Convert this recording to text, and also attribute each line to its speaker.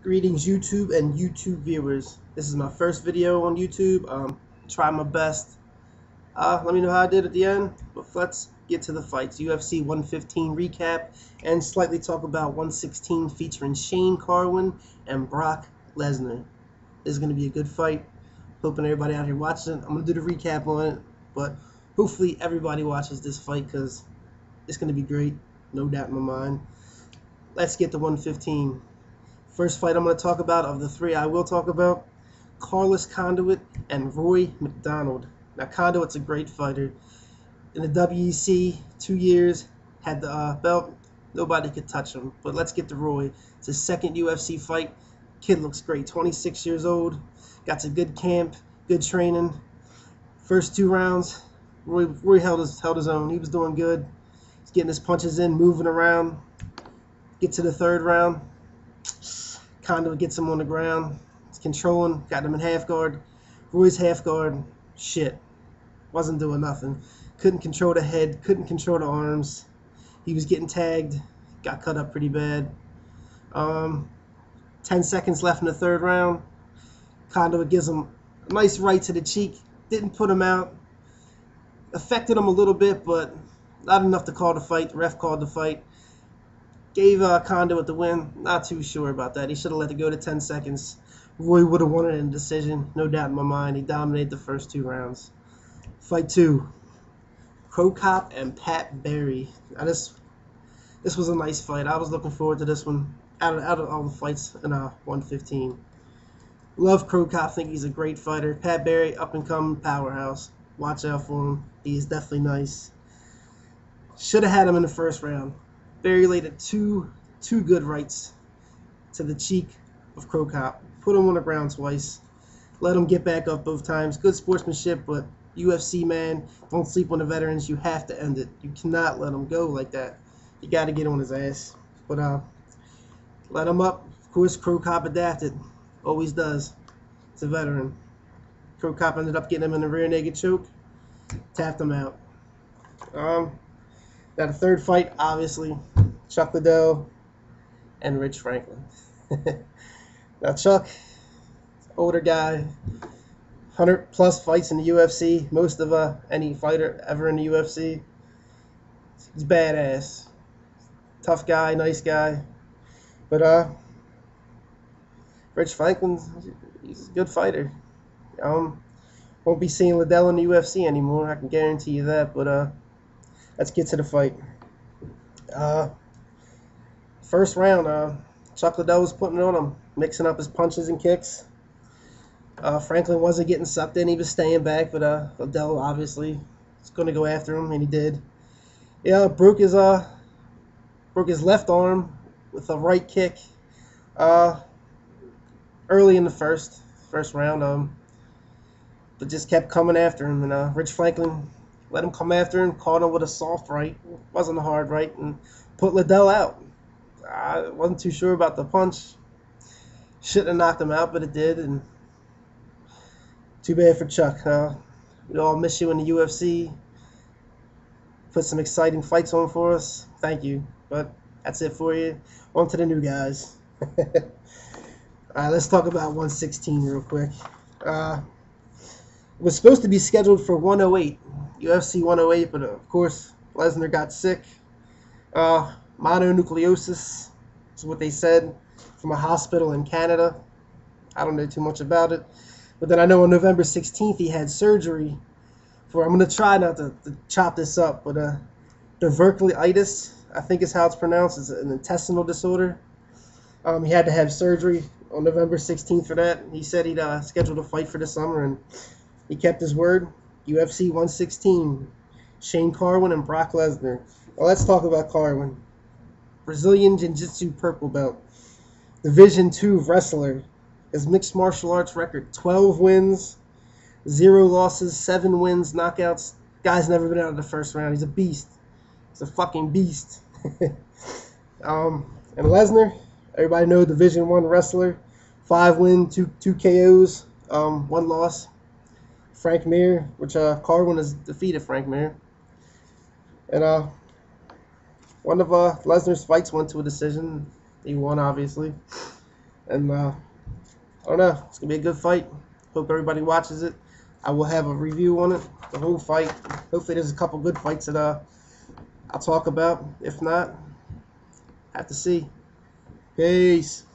Speaker 1: Greetings YouTube and YouTube viewers. This is my first video on YouTube. Try my best. Let me know how I did at the end. But let's get to the fights. UFC 115 recap and slightly talk about 116 featuring Shane Carwin and Brock Lesnar. This is going to be a good fight. Hoping everybody out here watching it. I'm going to do the recap on it, but hopefully everybody watches this fight because it's going to be great. No doubt in my mind. Let's get to 115. First fight I'm going to talk about, of the three I will talk about, Carlos Condit and Roy McDonald. Now, Condit's a great fighter. In the WEC, 2 years, had the belt. Nobody could touch him. But let's get to Roy. It's his second UFC fight. Kid looks great. 26 years old. Got to good camp, good training. First 2 rounds, Roy held his own. He was doing good. He's getting his punches in, moving around. Get to the 3rd round. Condit gets him on the ground. He's controlling. Got him in half guard. Roy's half guard. Shit. Wasn't doing nothing. Couldn't control the head. Couldn't control the arms. He was getting tagged. Got cut up pretty bad. 10 seconds left in the 3rd round. Condit gives him a nice right to the cheek. Didn't put him out. Affected him a little bit, but not enough to call the fight. The ref called the fight. Gave Condit the win. Not too sure about that. He should have let it go to 10 seconds. Roy would have won it in a decision. No doubt in my mind. He dominated the first 2 rounds. Fight 2. Cro Cop and Pat Barry. Now this was a nice fight. I was looking forward to this one. Out of all the fights in 115. Love Cro Cop. Think he's a great fighter. Pat Barry, up and coming powerhouse. Watch out for him. He's definitely nice. Should have had him in the 1st round. Barry laid it two good rights to the cheek of Cro Cop. Put him on the ground twice. Let him get back up both times. Good sportsmanship, but UFC, man, don't sleep on the veterans. You have to end it. You cannot let him go like that. You got to get on his ass. But let him up. Of course, Cro Cop adapted. Always does. It's a veteran. Cro Cop ended up getting him in the rear naked choke. Tapped him out. Now the 3rd fight, obviously, Chuck Liddell and Rich Franklin. Now Chuck, older guy, 100+ fights in the UFC, most of any fighter ever in the UFC. He's badass, tough guy, nice guy. But Rich Franklin, he's a good fighter. Won't be seeing Liddell in the UFC anymore. I can guarantee you that. But let's get to the fight. First round, Chuck Liddell was putting it on him, mixing up his punches and kicks. Franklin wasn't getting sucked in. He was staying back, but Liddell obviously was going to go after him, and he did. Yeah, broke his left arm with a right kick early in the first round, but just kept coming after him, and Rich Franklin let him come after him, caught him with a soft right, wasn't a hard right, and put Liddell out. I wasn't too sure about the punch. Shouldn't have knocked him out, but it did, and too bad for Chuck. We all miss you in the UFC. Put some exciting fights on for us. Thank you, but that's it for you. On to the new guys. Alright, let's talk about 116 real quick. It was supposed to be scheduled for 108. UFC 108, but of course Lesnar got sick. Mononucleosis is what they said from a hospital in Canada. I don't know too much about it, but then I know on November 16th he had surgery for, I'm going to try not to chop this up, but diverticulitis, I think is how it's pronounced. It's an intestinal disorder. He had to have surgery on November 16th for that. He said he'd scheduled a fight for the summer, and he kept his word. UFC 116, Shane Carwin and Brock Lesnar. Well, let's talk about Carwin. Brazilian Jiu-Jitsu purple belt. Division 2 wrestler. His mixed martial arts record, 12 wins, 0 losses, 7 wins, knockouts. Guy's never been out of the 1st round. He's a beast. He's a fucking beast. And Lesnar, everybody know, Division 1 wrestler. 5 wins, 2 KOs, 1 loss. Frank Mir, which Carwin has defeated Frank Mir. And one of Lesnar's fights went to a decision. He won, obviously. And I don't know. It's gonna be a good fight. Hope everybody watches it. I will have a review on it, the whole fight. Hopefully, there's a couple good fights that I'll talk about. If not, have to see. Peace.